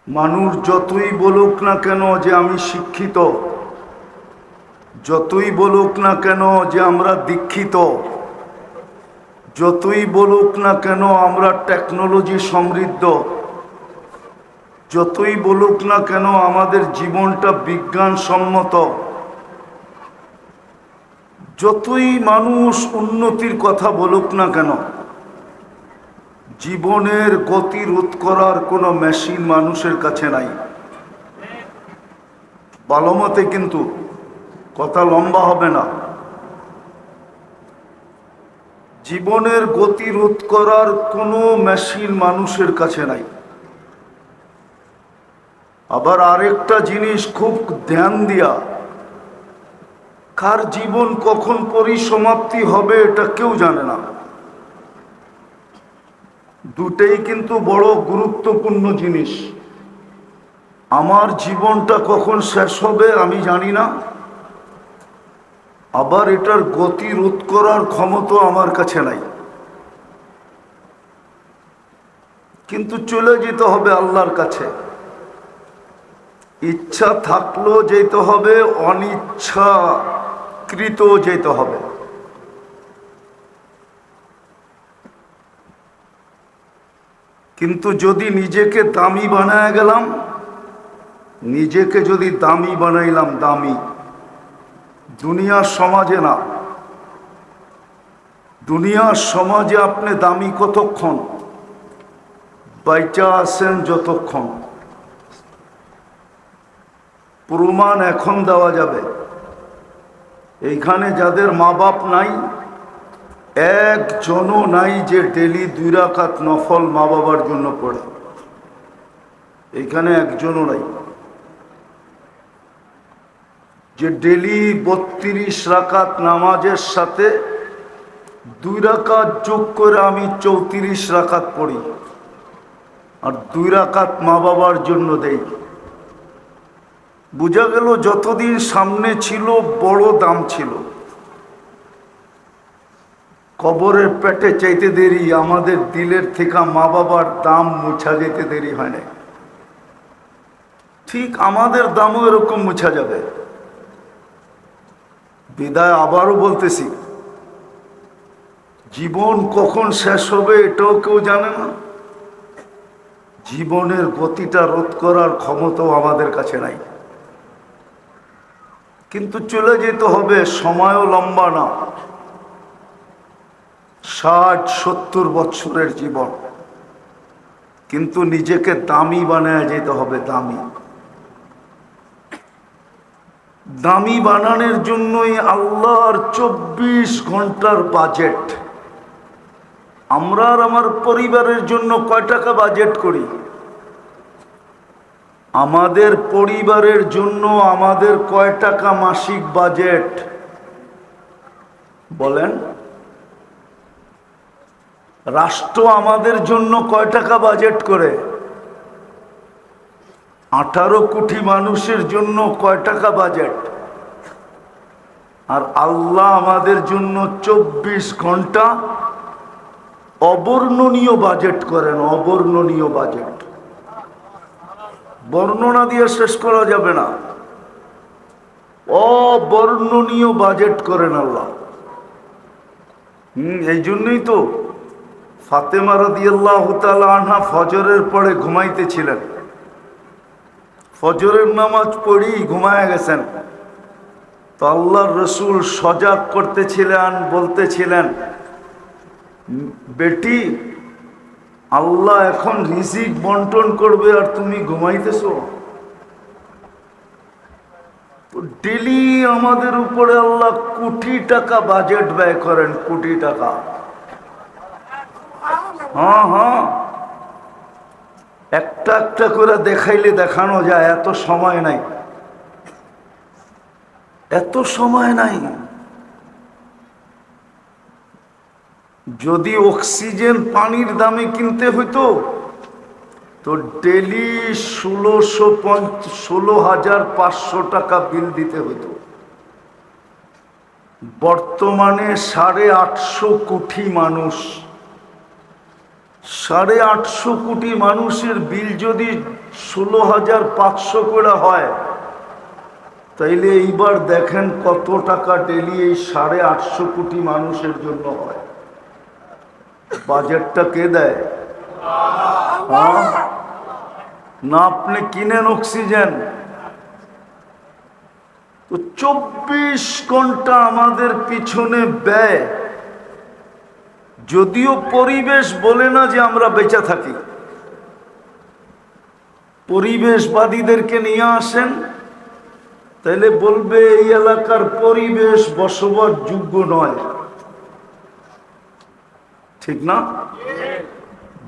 মানুষ যতই বলুক না কেন যে আমি শিক্ষিত, যতই বলুক না কেন যে আমরা দীক্ষিত, যতই বলুক না কেন আমরা টেকনোলজি সমৃদ্ধ, যতই বলুক না কেন আমাদের জীবনটা বিজ্ঞানসম্মত, যতই মানুষ উন্নতির কথা বলুক না কেন, জীবনের গতি রোধ করার কোনো মেশিন মানুষের কাছে নাই। ভালো মতে কিন্তু কথা লম্বা হবে না। জীবনের গতি রোধ করার কোনো মেশিন মানুষের কাছে নাই। আবার আরেকটা জিনিস খুব ধ্যান দিয়া, কার জীবন কখন পরিসমাপ্তি হবে এটা কেউ জানে না। দুটেই কিন্তু বড় গুরুত্বপূর্ণ জিনিস। আমার জীবনটা কখন শেষ হবে আমি জানি না, আবার এটার গতি রোধ করার ক্ষমতা আমার কাছে নাই। কিন্তু চলে যেতে হবে আল্লাহর কাছে। ইচ্ছা থাকলেও যেতে হবে, অনিচ্ছাকৃত যেতে হবে। কিন্তু যদি নিজেকে দামি বানায় গেলাম, নিজেকে যদি দামি বানাইলাম, দামি দুনিয়ার সমাজে না, দুনিয়ার সমাজে আপনি দামি কতক্ষণ? বাইচা আছেন যতক্ষণ। প্রমাণ এখন দেওয়া যাবে। এইখানে যাদের মা বাপ নাই, একজনও নাই যে ডেলি 2 রাকাত নফল মা বাবার জন্য পড়ে। এইখানে একজনও নাই যে ডেলি 32 রাকাত নামাজের সাথে 2 রাকাত যোগ করে আমি 34 রাকাত পড়ি, আর 2 রাকাত মা বাবার জন্য দেই। বোঝা গেল যতদিন সামনে ছিল বড় দাম ছিল। কবরের পেটে চাইতে দেরি, আমাদের দিলের থেকে মা বাবার দাম মুছা যেতে দেরি হয় না। ঠিক আমাদের দামও এরকম মুছা যাবে। বিদায় আবারও বলতেছি, জীবন কখন শেষ হবে এটাও কেউ জানে না। জীবনের গতিটা রোধ করার ক্ষমতাও আমাদের কাছে নাই। কিন্তু চলে যেতে হবে, সময়ও লম্বা না। 60-70 বছরের জীবন, কিন্তু নিজেকে দামি বানায় যেতে হবে। দামি দামি বানানোর জন্যই আল্লাহর 24 ঘন্টার বাজেট। আমরা আর আমার পরিবারের জন্য কয় টাকা বাজেট করি? আমাদের পরিবারের জন্য আমাদের কয় টাকা মাসিক বাজেট বলেন? রাষ্ট্র আমাদের জন্য কয় টাকা বাজেট করে? 18 কোটি মানুষের জন্য কয় টাকা বাজেট? আর আল্লাহ আমাদের জন্য 24 ঘন্টা অবর্ণনীয় বাজেট করেন। অবর্ণনীয় বাজেট, বর্ণনা দিয়ে শেষ করা যাবে না। অবর্ণনীয় বাজেট করেন আল্লাহ। এই জন্যই তো ফাতেমা রাদিয়াল্লাহু তাআলা আনহা ফজরের পরে ঘুমাইতেছিলেন। ফজরের নামাজ পড়ি ঘুমায় গেছেন, তো আল্লাহর রসুল সজাগ করতেছিলেন, বলতেছিলেন, বেটি, আল্লাহ এখন রিজিক বন্টন করবে আর তুমি ঘুমাইতেছো। তো ডেলি আমাদের উপরে আল্লাহ কোটি টাকা বাজেট ব্যয় করেন, কোটি টাকা। হ্যাঁ, একটা একটা করে দেখাইলে দেখানো যায়, এত সময় নাই, এত সময় নাই। যদি অক্সিজেন পানির দামে কিনতে হইতো তো ডেলি 16,500 টাকা বিল দিতে হইতো। বর্তমানে 850 কোটি মানুষ, 850 কোটি মানুষের বিল যদি 16,500 করে হয়, তাইলে এইবার দেখেন কত টাকা ডেলি এই 850 কোটি মানুষের জন্য হয়। বাজেটটা কে দেয়? না আপনি কিনেন অক্সিজেন? তো 24 ঘন্টা আমাদের পিছনে ব্যয়। যদিও পরিবেশ বলে না যে আমরা বেঁচে থাকি, পরিবেশবাদীদেরকে নিয়ে আসেন, তাইলে বলবে এই এলাকার পরিবেশ বসবাস যোগ্য নয়। ঠিক না?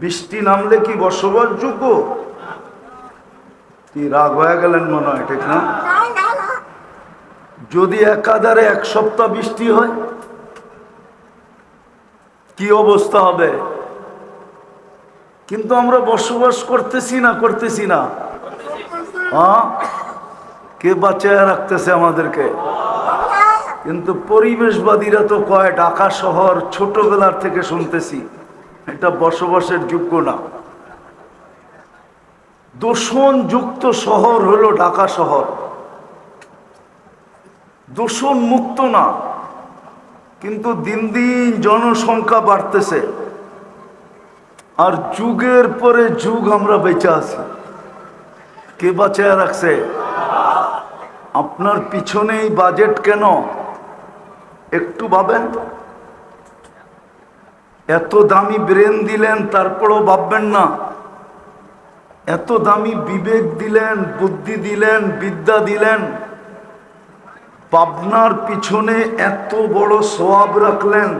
বৃষ্টি নামলে কি বসবাস যোগ্য? কি রাগ হয়ে গেলেন মনে হয়? ঠিক না? যদি একাধারে 1 সপ্তাহ বৃষ্টি হয় কি অবস্থা হবে? কিন্তু আমরা বসবাস করতেছি না? হ্যাঁ, কে বাঁচায় রাখতেছে আমাদেরকে? কিন্তু পরিবেশবাদীরা তো কয় ঢাকা শহর ছোটবেলার থেকে শুনতেছি এটা বসবাসের যোগ্য না। দূষণযুক্ত শহর হলো ঢাকা শহর, দূষণ মুক্ত না। কিন্তু দিন দিন জনসংখ্যা বাড়তেছে, আর যুগের পরে যুগ আমরা বেঁচে আছি। কে বাঁচায় রাখছে? আপনার পিছনেই বাজেট কেন একটু ভাবেন। এত দামি ব্রেন দিলেন, তারপরও ভাববেন না। এত দামি বিবেক দিলেন, বুদ্ধি দিলেন, বিদ্যা দিলেন, ভাবনার পিছনে এত বড় সওয়াব রাখলেন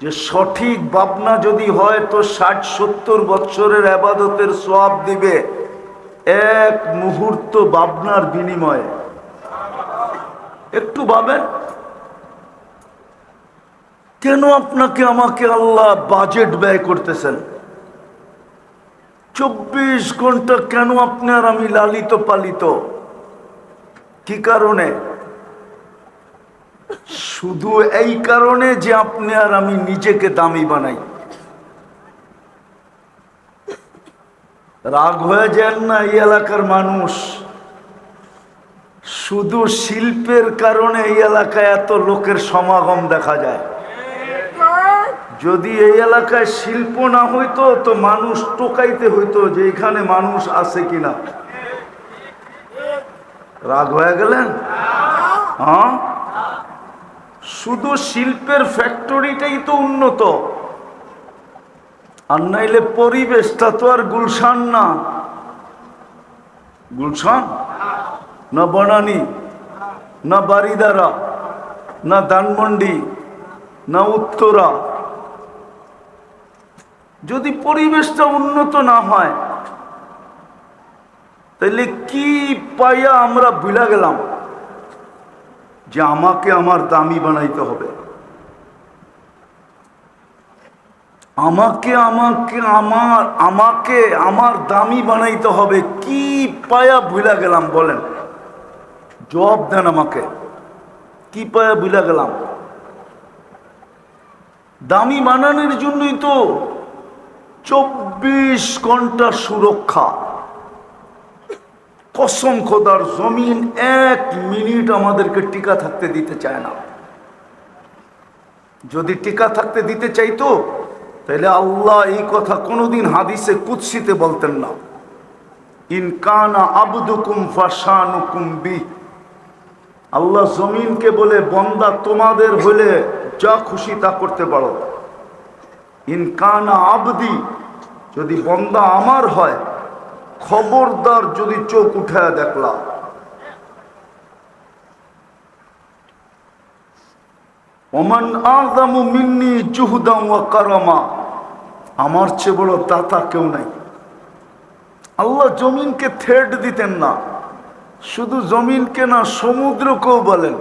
যে সঠিক ভাবনা যদি হয় তো 60-70 বছরের ইবাদতের সওয়াব দিবে এক মুহূর্ত ভাবনার বিনিময়ে। একটু ভাবেন, কেন আপনাকে আমাকে আল্লাহ বাজেট ব্যয় করতেছেন? 24 ঘন্টা কেন আপনি আর আমি লালিত পালিত? কি কারণে? শুধু এই কারণে যে আপনি আর আমি নিজেকে দামি বানাই। রাগ হয়ে যান না এই এলাকার মানুষ। শুধু শিল্পের কারণে এই এলাকায় এত লোকের সমাগম দেখা যায়। যদি এই এলাকায় শিল্প না হইতো তো মানুষ টোকাইতে হইতো যে এখানে মানুষ আছে কিনা। রাগ হয়ে গেলেন? হ্যাঁ, শুধু শিল্পের ফ্যাক্টরিটাই তো উন্নত, আর নাইলে পরিবেশটা তো আর গুলশান না। গুলশান না বনানী, না বারিদারা, না ধানমন্ডি, না উত্তরা। যদি পরিবেশটা উন্নত না হয় তাহলে কি পাইয়া আমরা ভুলা গেলাম যে আমাকে আমার দামি বানাইতে হবে? আমাকে আমাকে আমার আমাকে আমার দামি বানাইতে হবে। কি পায়া ভুলা গেলাম বলেন? জবাব দেন আমাকে। কি পায়া ভুলা গেলাম? দামি বানানোর জন্যই তো 24 ঘন্টা সুরক্ষা। কসম খোদার, জমিন 1 মিনিট আমাদেরকে টিকা থাকতে দিতে চায় না। যদি টিকা থাকতে দিতে চাইতো তাহলে আল্লাহ এই কথা কোনোদিন হাদিসে কুদসিতে বলতেন না, ইন কানা আবদুকুম ফাশানুকুম বি। আল্লাহ জমিনকে বলে, বন্দা তোমাদের হলে যা খুশি তা করতে পারো। ইন কানা আবদি, যদি বন্দা আমার হয়, খবরদার যদি চোখ উঠায় দেখলা। ওমান আযমু মিন্নি জুহদান ওয়া কারামা, আমার চেয়ে বড় দাতা কেউ নাই। আল্লাহ জমিনকে থ্রেট দিতেন না। শুধু জমিনকে না, সমুদ্রকেও বলেন।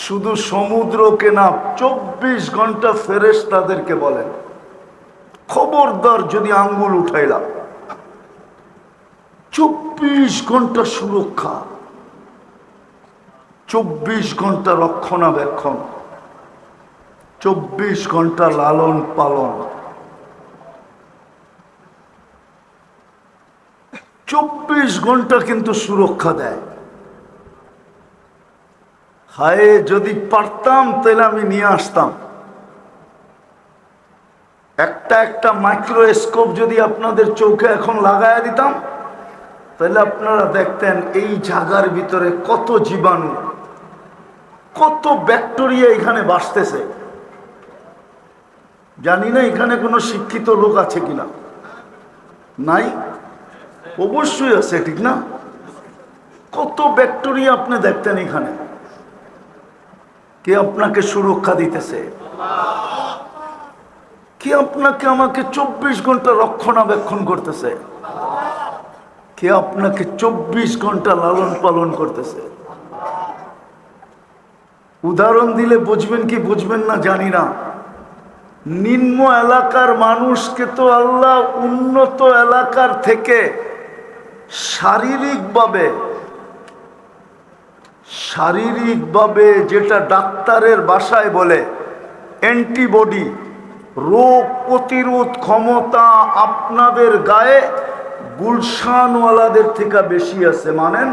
শুধু সমুদ্রকে না, 24 ঘন্টা ফেরেশতাদেরকে বলেন, খবরদার যদি আঙ্গুল উঠাইলা। 24 ঘন্টা সুরক্ষা, 24 ঘন্টা রক্ষণাবেক্ষণ, 24 ঘন্টা লালন পালন। 24 ঘন্টা কিন্তু সুরক্ষা দেয়। হায়, যদি পারতাম তাহলে আমি নিয়ে আসতাম। একটা একটা মাইক্রোস্কোপ যদি আপনাদের চোখে এখন লাগায় দিতাম, তাহলে আপনারা দেখতেন এই জায়গার ভিতরে কত জীবাণু, কত ব্যাকটেরিয়া এখানে বাসতেছে। জানি না এখানে কোনো শিক্ষিত লোক আছে কিনা। নাই? অবশ্যই আছে, ঠিক না? কত ব্যাকটেরিয়া আপনি দেখতেন এখানে। কে আপনাকে সুরক্ষা দিতেছে? কে আপনাকে আমাকে 24 ঘন্টা রক্ষণাবেক্ষণ করতেছে? কে আপনাকে 24 ঘন্টা লালন পালন করতেছে? উদাহরণ দিলে বুঝবেন কি বুঝবেন না জানি না। নিম্ন এলাকার মানুষকে তো আল্লাহ উন্নত এলাকার থেকে শারীরিকভাবে যেটা ডাক্তারের ভাষায় বলে অ্যান্টিবডি, রোগ প্রতিরোধ ক্ষমতা আপনাদের গায়ে গুলশানওয়ালাদের থেকে বেশি আছে। মানেন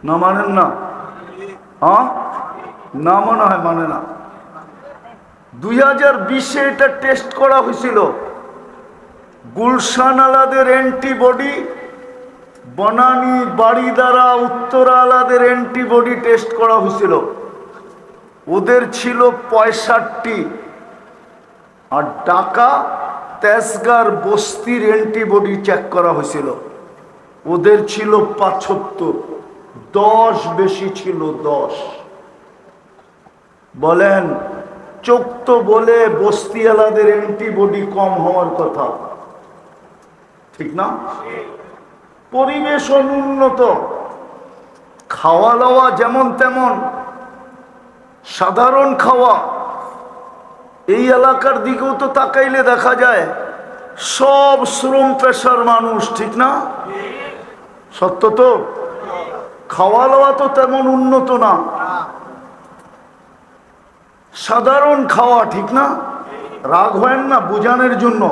না? মানেন না? না মনে হয় মানে না। 2020-এ এটা টেস্ট করা হয়েছিল। Gulshan আলাদের antibody, Banani, বাড়িদারা, Uttara আলাদের antibody test করা হয়েছিল। ওদের ছিল 65, আর ঢাকা তেজগাঁর বস্তির অ্যান্টিবডি চেক করা হয়েছিল, ওদের ছিল 75। 10 বেশি ছিল, 10। বলেন, চোখ তো বলে বস্তিওয়ালাদের অ্যান্টিবডি কম হওয়ার কথা, ঠিক না? পরিবেশ অনুন্নত, খাওয়া দাওয়া যেমন তেমন, সাধারণ খাওয়া। এই এলাকার দিকেও তো তাকাইলে দেখা যায় সব শ্রম পেশার মানুষ, ঠিক না? সত্য তো? খাওয়া দাওয়া তো তেমন উন্নত না, সাধারণ খাওয়া, ঠিক না? রাগ হয় না বুঝানোর জন্য।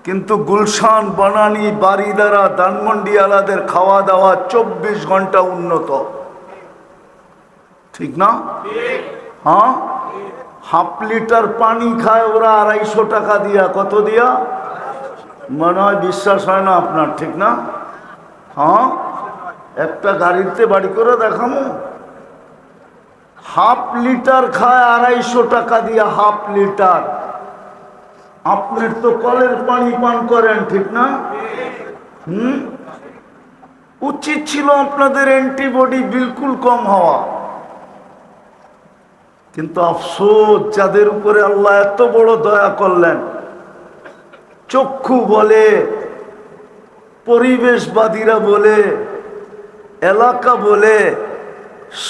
কিন্তু গুলশান, বনানী, বাড়িদারা, ধানমন্ডি আলাদের খাওয়া দাওয়া 24 ঘন্টা উন্নত, ঠিক না? হ্যাঁ, হাফ লিটার পানি খায় ওরা 250 টাকা দিয়া। কত দিয়া? মনে হয় বিশ্বাস হয় না আপনার, ঠিক না? হ্যাঁ, একটা গাড়িতে বাড়ি করে দেখামো, হাফ লিটার খায় 250 টাকা দিয়া, হাফ লিটার। আপনার তো কলের পানি পান করেন, ঠিক না? উচিত ছিল আপনাদের অ্যান্টিবডি বিলকুল কম হওয়া। কিন্তু আফসোস, যাদের উপরে আল্লাহ এত বড় দয়া করলেন, চক্ষু বলে, পরিবেশবাদীরা বলে, এলাকা বলে,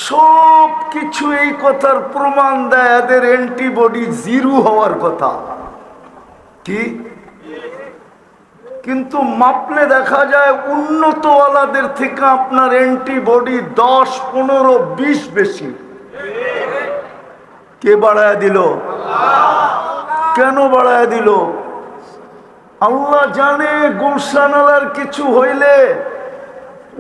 সব কিছু এই কথার প্রমাণ দেয় এদের অ্যান্টিবডি 0 হওয়ার কথা। কি? কিন্তু মাপলে দেখা যায় উন্নতওয়ালাদের থেকে আপনার অ্যান্টিবডি 10, 15, 20 বেশি। কে বাড়ায় দিল? কেন বাড়ায় দিল? আল্লাহ জানে গুলশানালার কিছু হইলে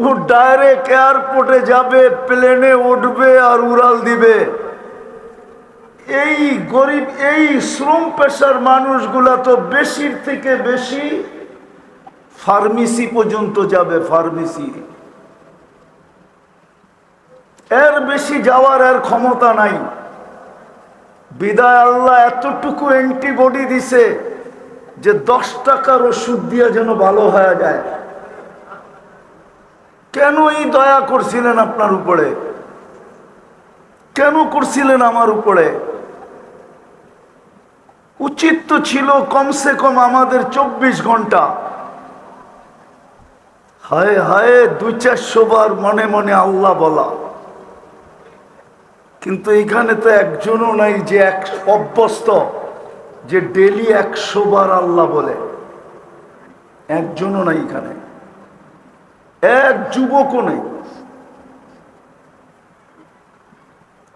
ও ডাইরেক্ট এয়ারপোর্টে যাবে, প্লেনে উঠবে আর উড়াল দিবে। এই গরিব, এই শ্রম পেশার মানুষগুলা তো বেশির থেকে বেশি ফার্মেসি পর্যন্ত যাবে, ফার্মেসি। এর বেশি যাওয়ার আর ক্ষমতা নাই। বিদায় আল্লাহ এতটুকু অ্যান্টিবডি দিছে যে 10 টাকার ওষুধ দিয়ে যেন ভালো হয়ে যায়। কেন এই দয়া করছিলেন আপনার উপরে? কেন করছিলেন আমার উপরে? উচিত তো ছিল কমসে কম আমাদের 24 ঘন্টা, হায় হায় 200-400 বার মনে মনে আল্লাহ বলা। কিন্তু এখানে তো একজনও নাই যে অভ্যস্ত যে ডেলি 100 বার আল্লাহ বলে। একজনও নাই এখানে, এক যুবকও নেই।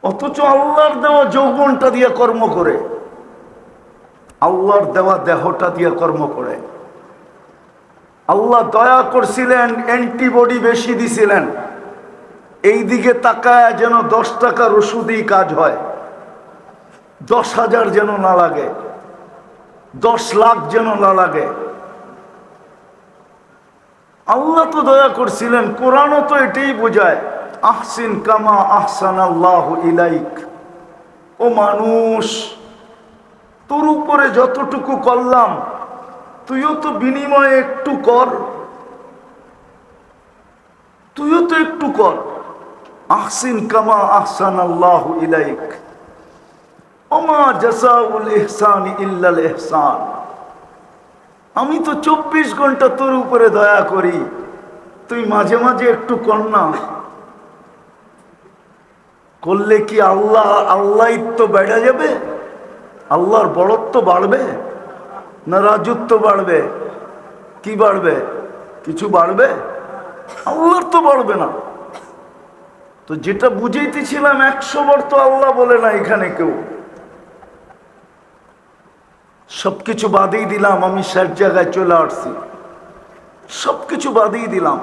অথচ আল্লাহর দেওয়া যৌবনটা দিয়ে কর্ম করে, আল্লাহর দেওয়া দেহটা দিয়ে কর্ম করে, আল্লাহ দয়া করছিলেন, অ্যান্টিবডি বেশি দিছিলেন। এই দিকে তাকায় যেন 10 টাকার ওষুধই কাজ হয়, 10,000 যেন না লাগে, 10 লাখ যেন না লাগে। আল্লাহ তো দয়া করছিলেন। কোরআনও তো এটাই বোঝায়, আহসিন কামা আহসানাল্লাহু ইলাইক। ও মানুষ, তোর উপরে যতটুকু করলাম তুইও তো বিনিময়ে একটু কর, তুইও তো একটু কর। আহসিন কামা আহসানাল্লাহু ইলাইক ওমা জাযাউল ইহসানি ইল্লাল ইহসান। আমি তো 24 ঘন্টা তোর উপরে দয়া করি, তুই মাঝে মাঝে একটু কর না। করলে কি আল্লাহিত্ব বেড়ে যাবে? আল্লাহর বড়ত্ব বাড়বে না রাজত্ব বাড়বে? কি বাড়বে? কিছু বাড়বে? আল্লাহর তো বাড়বে না। তো যেটা বুঝাইতেছিলাম, 100 বার তো আল্লাহ বলে না এখানে কেউ। সবকিছু বাদেই দিলাম, আমি শেষ জায়গায় চলে আসছি। সবকিছু বাদেই দিলাম।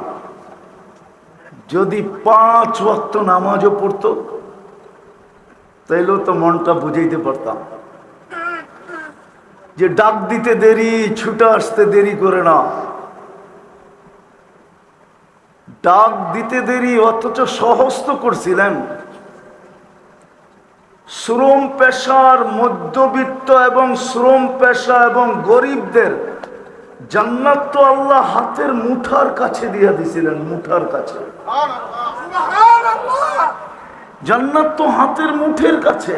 যদি 5 ওয়াক্ত নামাজও পড়তো তাইলেও তো মনটা বুঝাইতে পারতাম যে ডাক দিতে দেরি, ছুটে আসতে দেরি করে না। ডাক দিতে দেরি, অথচ সহজ তো করছিলেন। শ্রম পেশার, মধ্যবিত্ত এবং শ্রম পেশা এবং গরিবদের জান্নাত তো আল্লাহ হাতের মুঠার কাছে দিয়ে দিছিলেন, মুঠার কাছে। জান্নাত তো হাতের মুঠের কাছে।